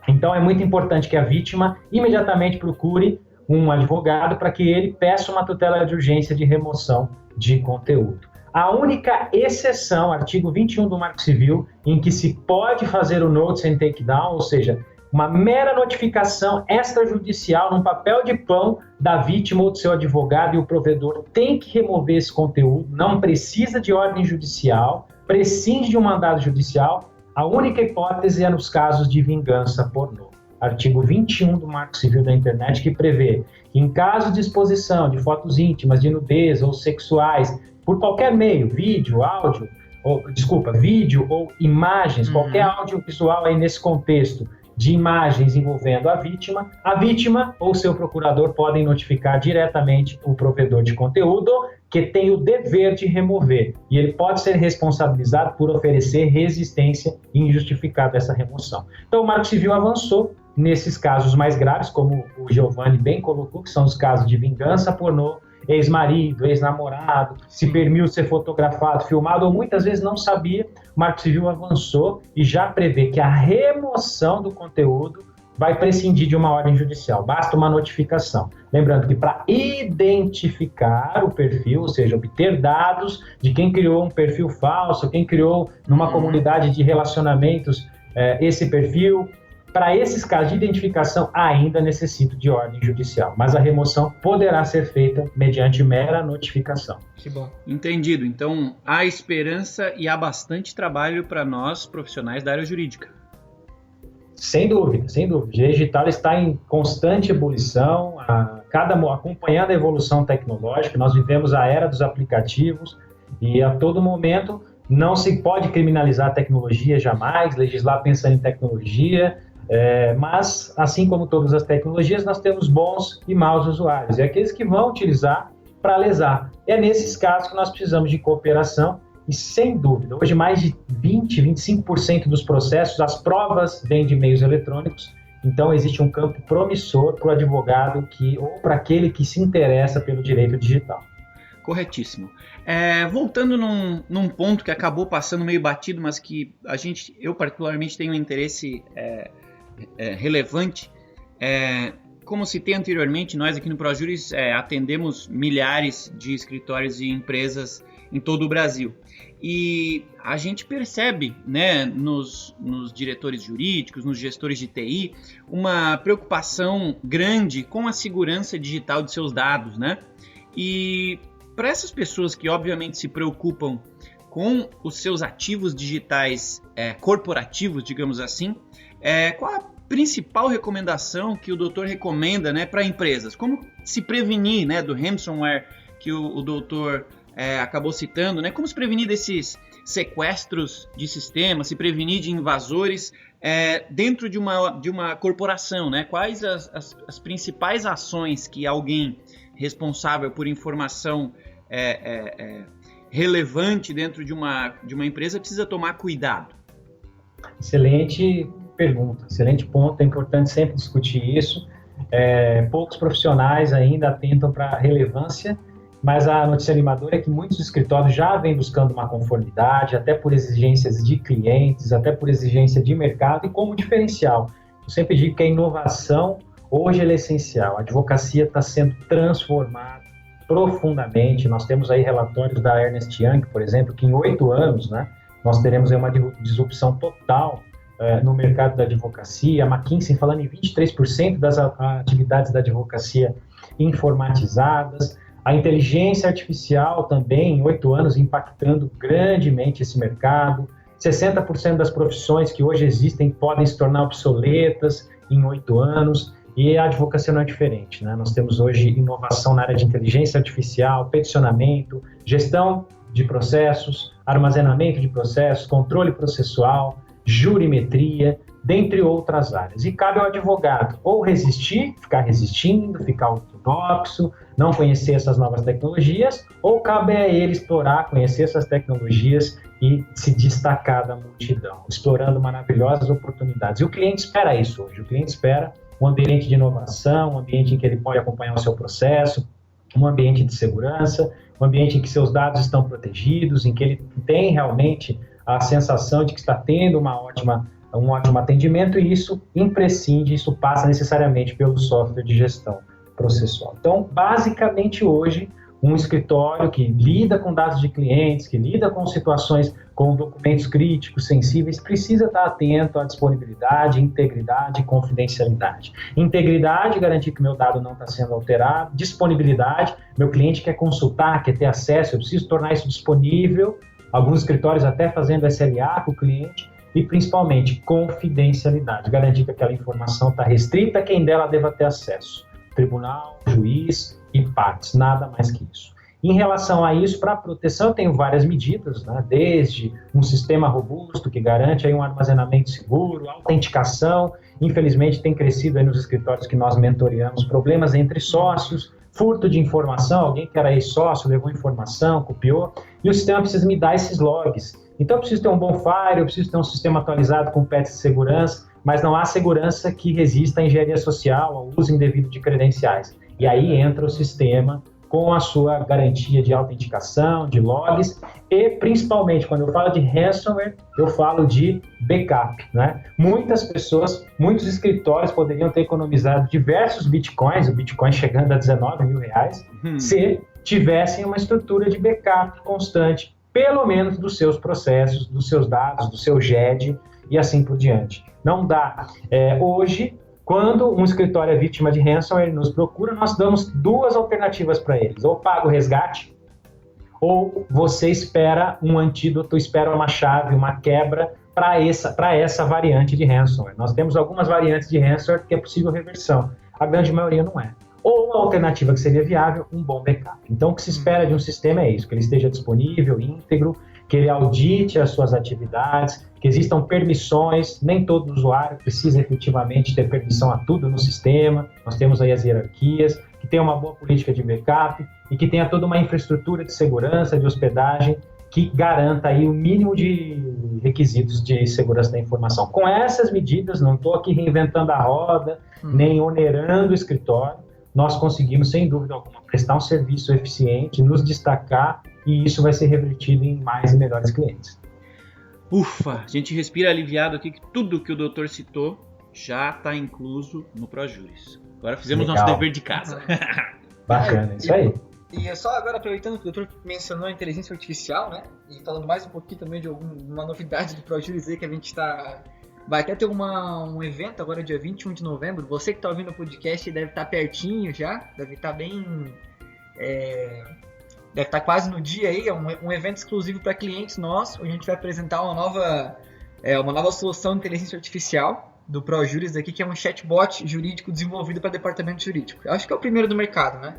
Speaker 3: Então é muito importante que a vítima imediatamente procure um advogado para que ele peça uma tutela de urgência de remoção de conteúdo. A única exceção, artigo 21 do Marco Civil, em que se pode fazer o notice and takedown, ou seja, uma mera notificação extrajudicial num papel de pão da vítima ou do seu advogado, e o provedor tem que remover esse conteúdo, não precisa de ordem judicial, prescinde de um mandado judicial. A única hipótese é nos casos de vingança pornô. Artigo 21 do Marco Civil da Internet, que prevê que em caso de exposição de fotos íntimas, de nudez ou sexuais, por qualquer meio, vídeo ou imagens, qualquer audiovisual aí nesse contexto, de imagens envolvendo a vítima ou seu procurador podem notificar diretamente o provedor de conteúdo, que tem o dever de remover, e ele pode ser responsabilizado por oferecer resistência injustificada a essa remoção. Então o Marco Civil avançou nesses casos mais graves, como o Giovanni bem colocou, que são os casos de vingança pornô, ex-marido, ex-namorado, se permitiu ser fotografado, filmado, ou muitas vezes não sabia. O Marco Civil avançou e já prevê que a remoção do conteúdo vai prescindir de uma ordem judicial, basta uma notificação. Lembrando que para identificar o perfil, ou seja, obter dados de quem criou um perfil falso, quem criou numa comunidade de relacionamentos esse perfil, para esses casos de identificação ainda necessita de ordem judicial, mas a remoção poderá ser feita mediante mera notificação.
Speaker 2: Que bom.
Speaker 1: Entendido. Então, há esperança e há bastante trabalho para nós, profissionais da área jurídica.
Speaker 3: Sem dúvida, sem dúvida. O direito digital está em constante ebulição, acompanhando a evolução tecnológica. Nós vivemos a era dos aplicativos e a todo momento não se pode criminalizar a tecnologia jamais, legislar pensando em tecnologia, mas, assim como todas as tecnologias, nós temos bons e maus usuários, e aqueles que vão utilizar para lesar. É nesses casos que nós precisamos de cooperação, e sem dúvida, hoje mais de 25% dos processos, as provas vêm de meios eletrônicos, então existe um campo promissor para o advogado ou para aquele que se interessa pelo direito digital.
Speaker 1: Corretíssimo. Voltando num ponto que acabou passando meio batido, mas que eu particularmente tenho um interesse relevante, como citei anteriormente, nós aqui no ProJuris atendemos milhares de escritórios e empresas em todo o Brasil. E a gente percebe, né, nos diretores jurídicos, nos gestores de TI, uma preocupação grande com a segurança digital de seus dados, né? E para essas pessoas que obviamente se preocupam com os seus ativos digitais corporativos, digamos assim, qual a principal recomendação que o doutor recomenda, né, para empresas? Como se prevenir, né, do ransomware que o doutor acabou citando, né? Como se prevenir desses sequestros de sistemas, se prevenir de invasores dentro de uma corporação, né? Quais as principais ações que alguém responsável por informação relevante dentro de uma empresa precisa tomar cuidado?
Speaker 3: Excelente pergunta, excelente ponto. É importante sempre discutir isso. Poucos profissionais ainda atentam para a relevância, mas a notícia animadora é que muitos escritórios já vêm buscando uma conformidade, até por exigências de clientes, até por exigência de mercado e como diferencial. Eu sempre digo que a inovação hoje ela é essencial. A advocacia está sendo transformada profundamente. Nós temos aí relatórios da Ernst Young, por exemplo, que em 8 anos, né, nós teremos aí uma disrupção total no mercado da advocacia. A McKinsey falando em 23% das atividades da advocacia informatizadas. A inteligência artificial também, em 8 anos, impactando grandemente esse mercado. 60% das profissões que hoje existem podem se tornar obsoletas em 8 anos. E a advocacia não é diferente, né? Nós temos hoje inovação na área de inteligência artificial, peticionamento, gestão de processos, armazenamento de processos, controle processual, jurimetria, dentre outras áreas. E cabe ao advogado ou resistir, ficar resistindo, ficar ortodoxo, não conhecer essas novas tecnologias, ou cabe a ele explorar, conhecer essas tecnologias e se destacar da multidão, explorando maravilhosas oportunidades. E o cliente espera isso hoje, o cliente espera um ambiente de inovação, um ambiente em que ele pode acompanhar o seu processo, um ambiente de segurança, um ambiente em que seus dados estão protegidos, em que ele tem realmente a sensação de que está tendo um ótimo atendimento, e isso imprescinde, isso passa necessariamente pelo software de gestão processual. Então, basicamente hoje, um escritório que lida com dados de clientes, que lida com situações, com documentos críticos, sensíveis, precisa estar atento à disponibilidade, integridade e confidencialidade. Integridade, garantir que meu dado não está sendo alterado. Disponibilidade, meu cliente quer consultar, quer ter acesso, eu preciso tornar isso disponível. Alguns escritórios até fazendo SLA com o cliente. E, principalmente, confidencialidade, garantir que aquela informação está restrita a quem dela deva ter acesso. Tribunal, juiz e partes, nada mais que isso. Em relação a isso, para a proteção, eu tenho várias medidas, né? Desde um sistema robusto que garante aí um armazenamento seguro, autenticação. Infelizmente, tem crescido aí nos escritórios que nós mentoreamos problemas entre sócios, furto de informação, alguém que era ex-sócio, levou informação, copiou, e o sistema precisa me dar esses logs. Então, eu preciso ter um bom firewall, eu preciso ter um sistema atualizado com patches de segurança, mas não há segurança que resista à engenharia social, ao uso indevido de credenciais. E aí entra o sistema com a sua garantia de autenticação, de logs, e principalmente, quando eu falo de ransomware, eu falo de backup, né? Muitas pessoas, muitos escritórios poderiam ter economizado diversos bitcoins, o bitcoin chegando a 19 mil reais, se tivessem uma estrutura de backup constante, pelo menos dos seus processos, dos seus dados, do seu GED e assim por diante. Não dá. Hoje, quando um escritório é vítima de ransomware, ele nos procura, nós damos 2 alternativas para eles. Ou paga o resgate, ou você espera um antídoto, espera uma chave, uma quebra para essa variante de ransomware. Nós temos algumas variantes de ransomware que é possível reversão. A grande maioria não é. Ou a alternativa que seria viável, um bom backup. Então, o que se espera de um sistema é isso, que ele esteja disponível, íntegro, que ele audite as suas atividades, que existam permissões, nem todo usuário precisa efetivamente ter permissão a tudo no sistema, nós temos aí as hierarquias, que tenha uma boa política de backup e que tenha toda uma infraestrutura de segurança, de hospedagem, que garanta aí o mínimo de requisitos de segurança da informação. Com essas medidas, não estou aqui reinventando a roda, nem onerando o escritório, nós conseguimos, sem dúvida alguma, prestar um serviço eficiente, nos destacar, e isso vai ser revertido em mais e melhores clientes.
Speaker 1: Ufa, a gente respira aliviado aqui que tudo que o doutor citou já está incluso no ProJuris. Agora fizemos nosso dever de casa.
Speaker 3: Bacana, isso aí.
Speaker 2: E é só agora, aproveitando que o doutor mencionou a inteligência artificial, né? E falando mais um pouquinho também de uma novidade do ProJuris aí que a gente está... Vai até ter um evento agora, dia 21 de novembro. Você que está ouvindo o podcast deve estar pertinho já, deve estar bem... Deve estar quase no dia aí, é um evento exclusivo para clientes nossos, onde a gente vai apresentar uma nova solução de inteligência artificial do ProJuris aqui, que é um chatbot jurídico desenvolvido para departamento jurídico. Eu acho que é o primeiro do mercado, né?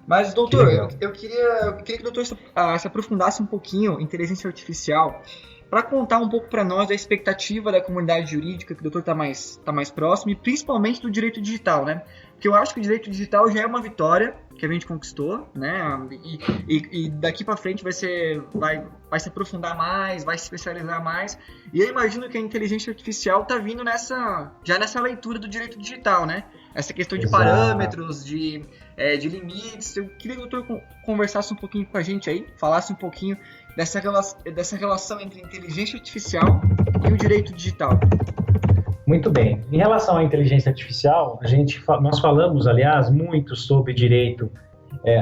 Speaker 2: Mas, doutor, eu queria que o doutor se aprofundasse um pouquinho em inteligência artificial para contar um pouco para nós da expectativa da comunidade jurídica, que o doutor está mais próximo, e principalmente do direito digital, né? Porque eu acho que o direito digital já é uma vitória, que a gente conquistou, né? E daqui para frente vai se aprofundar mais, vai se especializar mais. E eu imagino que a inteligência artificial está vindo já nessa leitura do direito digital, né? Essa questão de parâmetros, de limites. Eu queria que o doutor conversasse um pouquinho com a gente aí, falasse um pouquinho dessa relação entre inteligência artificial e o direito digital.
Speaker 3: Muito bem. Em relação à inteligência artificial, nós falamos, aliás, muito sobre direito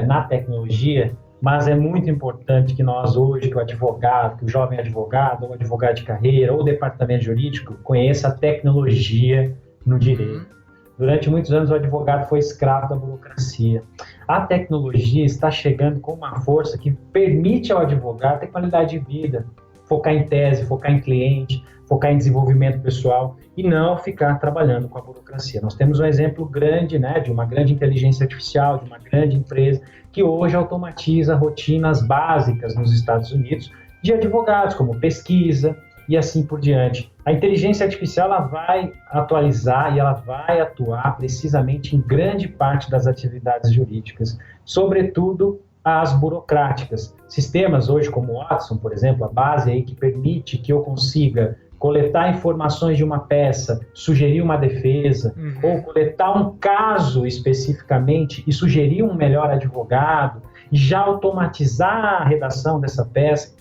Speaker 3: na tecnologia, mas é muito importante que nós hoje, que o advogado, que o jovem advogado, ou advogado de carreira, ou o departamento jurídico, conheça a tecnologia no direito. Durante muitos anos, o advogado foi escravo da burocracia. A tecnologia está chegando com uma força que permite ao advogado ter qualidade de vida, focar em tese, focar em cliente, focar em desenvolvimento pessoal e não ficar trabalhando com a burocracia. Nós temos um exemplo grande, né, de uma grande inteligência artificial, de uma grande empresa que hoje automatiza rotinas básicas nos Estados Unidos de advogados, como pesquisa e assim por diante. A inteligência artificial ela vai atualizar e ela vai atuar precisamente em grande parte das atividades jurídicas, sobretudo as burocráticas. Sistemas hoje como o Watson, por exemplo, a base aí que permite que eu consiga coletar informações de uma peça, sugerir uma defesa, ou coletar um caso especificamente e sugerir um melhor advogado, e já automatizar a redação dessa peça.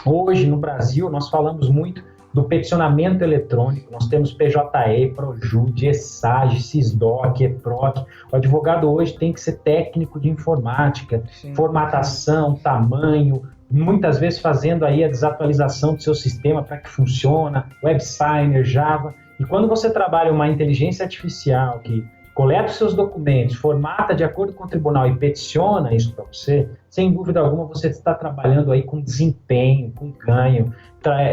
Speaker 3: Hoje, no Brasil, nós falamos muito do peticionamento eletrônico, nós temos PJE, Projude, ESAGE, SISDOC, EPROC. O advogado hoje tem que ser técnico de informática, formatação, tamanho, muitas vezes fazendo aí a desatualização do seu sistema para que funcione, WebSigner, Java. E quando você trabalha uma inteligência artificial que coleta os seus documentos, formata de acordo com o tribunal e peticiona isso para você, sem dúvida alguma você está trabalhando aí com desempenho, com ganho,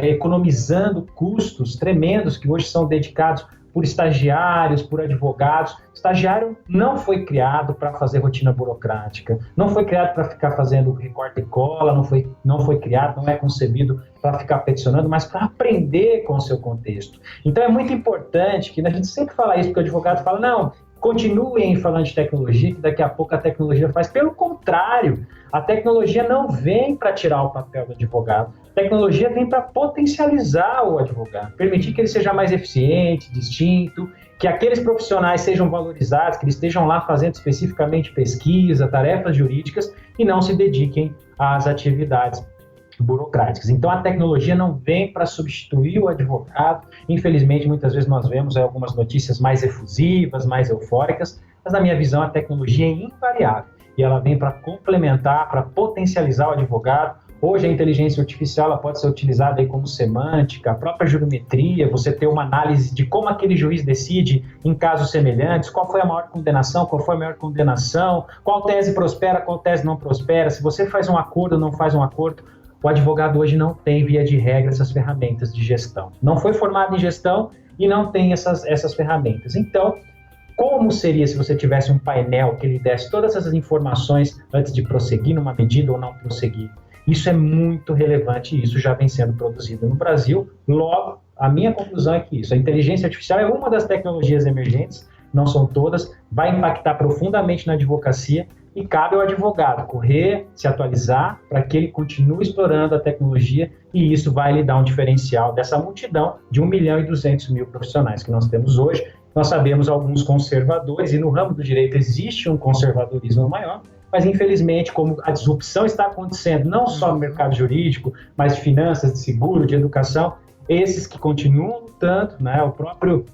Speaker 3: economizando custos tremendos que hoje são dedicados por estagiários, por advogados. Estagiário não foi criado para fazer rotina burocrática, não foi criado para ficar fazendo recorte e cola, não foi criado, não é concebido para ficar peticionando, mas para aprender com o seu contexto. Então é muito importante que a gente sempre fala isso, porque o advogado fala, não, continuem falando de tecnologia, que daqui a pouco a tecnologia faz. Pelo contrário, a tecnologia não vem para tirar o papel do advogado. A tecnologia vem para potencializar o advogado, permitir que ele seja mais eficiente, distinto, que aqueles profissionais sejam valorizados, que eles estejam lá fazendo especificamente pesquisa, tarefas jurídicas e não se dediquem às atividades burocráticas. Então a tecnologia não vem para substituir o advogado. Infelizmente, muitas vezes nós vemos algumas notícias mais efusivas, mais eufóricas, mas na minha visão a tecnologia é invariável e ela vem para complementar, para potencializar o advogado. Hoje a inteligência artificial ela pode ser utilizada aí como semântica, a própria jurimetria, você ter uma análise de como aquele juiz decide em casos semelhantes, qual foi a maior condenação, qual foi a maior condenação, qual tese prospera, qual tese não prospera, se você faz um acordo ou não faz um acordo. O advogado hoje não tem, via de regra, essas ferramentas de gestão. Não foi formado em gestão e não tem essas ferramentas. Então, como seria se você tivesse um painel que lhe desse todas essas informações antes de prosseguir numa medida ou não prosseguir? Isso é muito relevante e isso já vem sendo produzido no Brasil. Logo, a minha conclusão é que a inteligência artificial é uma das tecnologias emergentes, não são todas, vai impactar profundamente na advocacia e cabe ao advogado correr, se atualizar para que ele continue explorando a tecnologia e isso vai lhe dar um diferencial dessa multidão de 1.200.000 profissionais que nós temos hoje. Nós sabemos alguns conservadores e no ramo do direito existe um conservadorismo maior, mas infelizmente, como a disrupção está acontecendo não só no mercado jurídico, mas de finanças, de seguro, de educação, esses que continuam lutando, né, o próprio,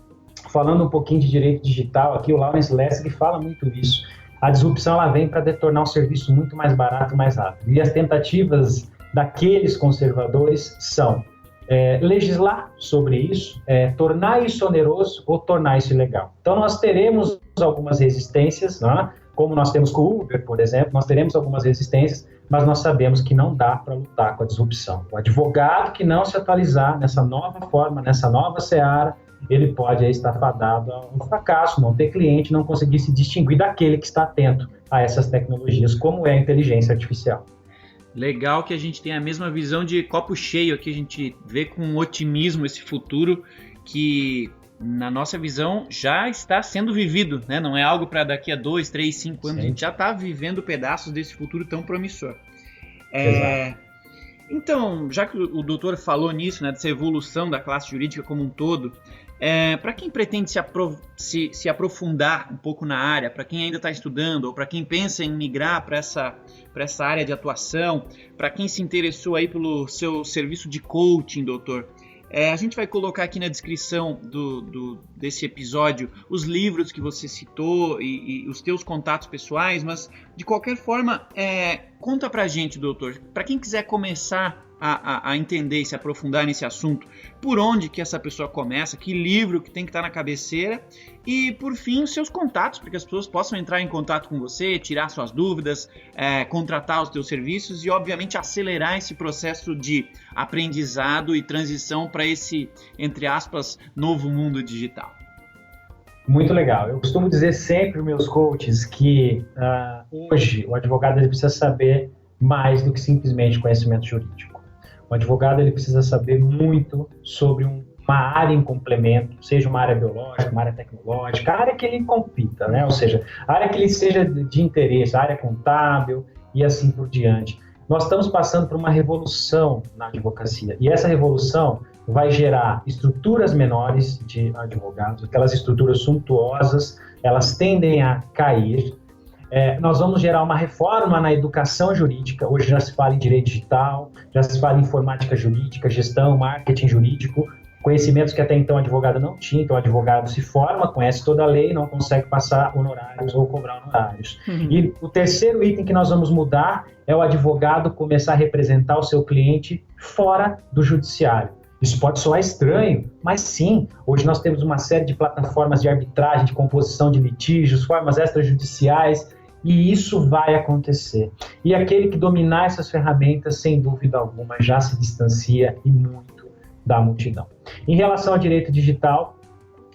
Speaker 3: falando um pouquinho de direito digital aqui, o Lawrence Lessig fala muito isso, a disrupção ela vem para tornar um serviço muito mais barato e mais rápido. E as tentativas daqueles conservadores são legislar sobre isso, tornar isso oneroso ou tornar isso ilegal. Então nós teremos algumas resistências, né? Como nós temos com o Uber, por exemplo, nós teremos algumas resistências, mas nós sabemos que não dá para lutar com a disrupção. O advogado que não se atualizar nessa nova forma, nessa nova seara, ele pode aí estar fadado a um fracasso, não ter cliente, não conseguir se distinguir daquele que está atento a essas tecnologias, como é a inteligência artificial.
Speaker 1: Legal que a gente tem a mesma visão de copo cheio aqui, a gente vê com otimismo esse futuro que na nossa visão, já está sendo vivido, né? Não é algo para daqui a 2, 3, 5 anos. Sim. A gente já está vivendo pedaços desse futuro tão promissor. Então, já que o doutor falou nisso, né, dessa evolução da classe jurídica como um todo, para quem pretende se aprofundar um pouco na área, para quem ainda está estudando, ou para quem pensa em migrar para essa área de atuação, para quem se interessou aí pelo seu serviço de coaching, doutor, a gente vai colocar aqui na descrição desse episódio os livros que você citou e os teus contatos pessoais, mas de qualquer forma, conta pra gente, doutor, para quem quiser começar a entender e se aprofundar nesse assunto, por onde que essa pessoa começa, que livro que tem que estar na cabeceira e, por fim, os seus contatos, para que as pessoas possam entrar em contato com você, tirar suas dúvidas, contratar os teus serviços e, obviamente, acelerar esse processo de aprendizado e transição para esse, entre aspas, novo mundo digital.
Speaker 3: Muito legal. Eu costumo dizer sempre aos meus coaches que hoje o advogado ele precisa saber mais do que simplesmente conhecimento jurídico. O advogado ele precisa saber muito sobre uma área em complemento, seja uma área biológica, uma área tecnológica, a área que ele compita, né? Ou seja, a área que ele seja de interesse, a área contábil e assim por diante. Nós estamos passando por uma revolução na advocacia e essa revolução vai gerar estruturas menores de advogados, aquelas estruturas suntuosas, elas tendem a cair. Nós vamos gerar uma reforma na educação jurídica. Hoje já se fala em direito digital, já se fala em informática jurídica, gestão, marketing jurídico, conhecimentos que até então o advogado não tinha. Então o advogado se forma, conhece toda a lei, não consegue passar honorários ou cobrar honorários. E o terceiro item que nós vamos mudar é o advogado começar a representar o seu cliente fora do judiciário. Isso pode soar estranho, mas sim, hoje nós temos uma série de plataformas de arbitragem, de composição de litígios, formas extrajudiciais, e isso vai acontecer. E aquele que dominar essas ferramentas, sem dúvida alguma, já se distancia e muito da multidão. Em relação ao direito digital,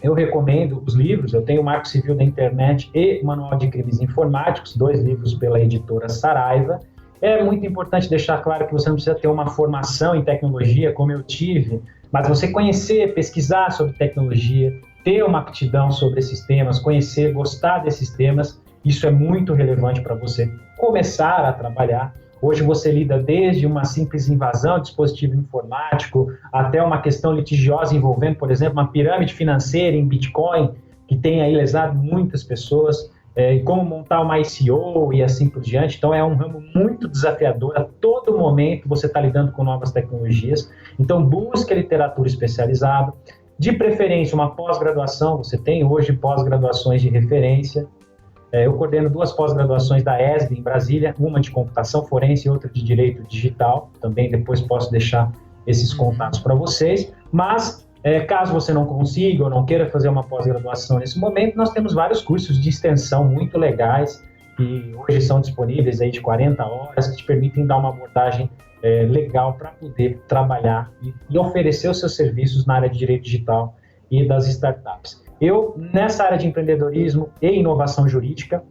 Speaker 3: eu recomendo os livros. Eu tenho o Marco Civil da Internet e o Manual de Crimes Informáticos, 2 livros pela editora Saraiva. É muito importante deixar claro que você não precisa ter uma formação em tecnologia, como eu tive, mas você conhecer, pesquisar sobre tecnologia, ter uma aptidão sobre esses temas, conhecer, gostar desses temas, isso é muito relevante para você começar a trabalhar. Hoje você lida desde uma simples invasão de dispositivo informático até uma questão litigiosa envolvendo, por exemplo, uma pirâmide financeira em Bitcoin, que tem aí lesado muitas pessoas, e como montar uma ICO e assim por diante. Então é um ramo muito desafiador, a todo momento você está lidando com novas tecnologias. Então busque literatura especializada, de preferência uma pós-graduação. Você tem hoje pós-graduações de referência. Eu coordeno 2 pós-graduações da ESB em Brasília, uma de computação forense e outra de direito digital. Também depois posso deixar esses contatos para vocês. Mas, caso você não consiga ou não queira fazer uma pós-graduação nesse momento, nós temos vários cursos de extensão muito legais, que hoje são disponíveis aí de 40 horas, que te permitem dar uma abordagem legal para poder trabalhar e oferecer os seus serviços na área de direito digital e das startups. Eu, nessa área de empreendedorismo e inovação jurídica,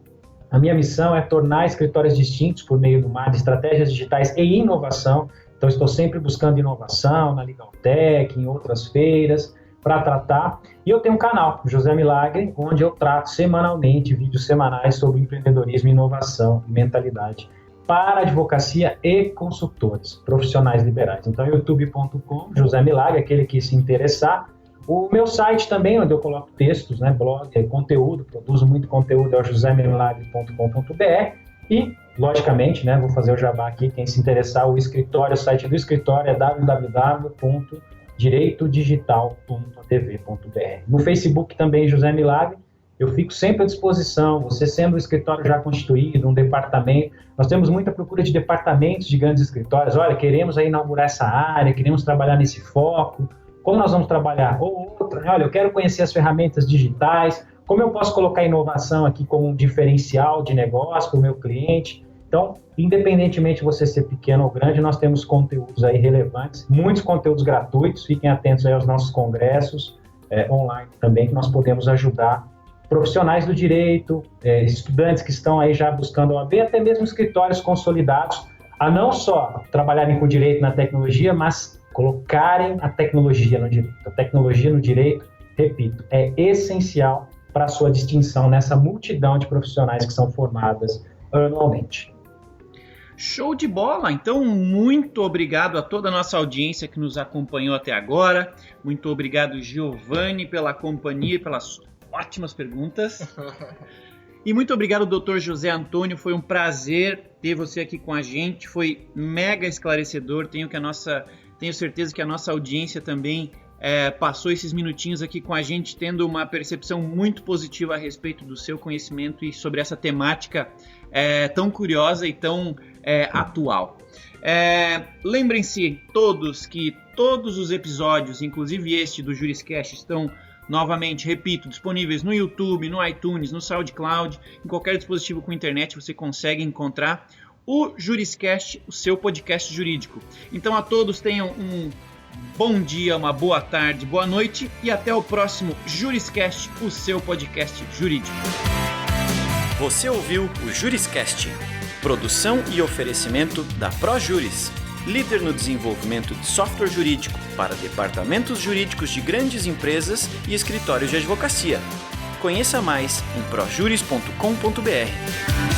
Speaker 3: a minha missão é tornar escritórios distintos por meio do mar de estratégias digitais e inovação. Então, estou sempre buscando inovação na Legaltech, em outras feiras, para tratar. E eu tenho um canal, José Milagre, onde eu trato semanalmente vídeos semanais sobre empreendedorismo, inovação e mentalidade para advocacia e consultores, profissionais liberais. Então, youtube.com, José Milagre, aquele que se interessar. O meu site também, onde eu coloco textos, né, blog, conteúdo, produzo muito conteúdo, é o josemilagre.com.br e, logicamente, né, vou fazer o jabá aqui, quem se interessar, o site do escritório é www.direitodigital.tv.br. No Facebook também, José Milagre, eu fico sempre à disposição, você sendo um escritório já constituído, um departamento, nós temos muita procura de departamentos de grandes escritórios, olha, queremos aí inaugurar essa área, queremos trabalhar nesse foco. Como nós vamos trabalhar? Ou outra, olha, eu quero conhecer as ferramentas digitais, como eu posso colocar a inovação aqui como um diferencial de negócio para o meu cliente. Então, independentemente de você ser pequeno ou grande, nós temos conteúdos aí relevantes, muitos conteúdos gratuitos, fiquem atentos aí aos nossos congressos online também, que nós podemos ajudar profissionais do direito, estudantes que estão aí já buscando OAB, até mesmo escritórios consolidados, a não só trabalharem com direito na tecnologia, mas colocarem a tecnologia no direito. A tecnologia no direito repito, é essencial para a sua distinção nessa multidão de profissionais que são formadas anualmente.
Speaker 1: Show de bola! Então, muito obrigado a toda a nossa audiência que nos acompanhou até agora. Muito obrigado, Giovanni, pela companhia e pelas ótimas perguntas. E muito obrigado, Dr. José Antônio. Foi um prazer ter você aqui com a gente. Foi mega esclarecedor. Tenho certeza que a nossa audiência também passou esses minutinhos aqui com a gente, tendo uma percepção muito positiva a respeito do seu conhecimento e sobre essa temática tão curiosa e tão atual. Lembrem-se todos que todos os episódios, inclusive este do Juriscast, estão novamente, repito, disponíveis no YouTube, no iTunes, no SoundCloud, em qualquer dispositivo com internet você consegue encontrar o Juriscast, o seu podcast jurídico. Então a todos tenham um bom dia, uma boa tarde, boa noite e até o próximo Juriscast, o seu podcast jurídico.
Speaker 4: Você ouviu o Juriscast, produção e oferecimento da ProJuris, líder no desenvolvimento de software jurídico para departamentos jurídicos de grandes empresas e escritórios de advocacia. Conheça mais em projuris.com.br.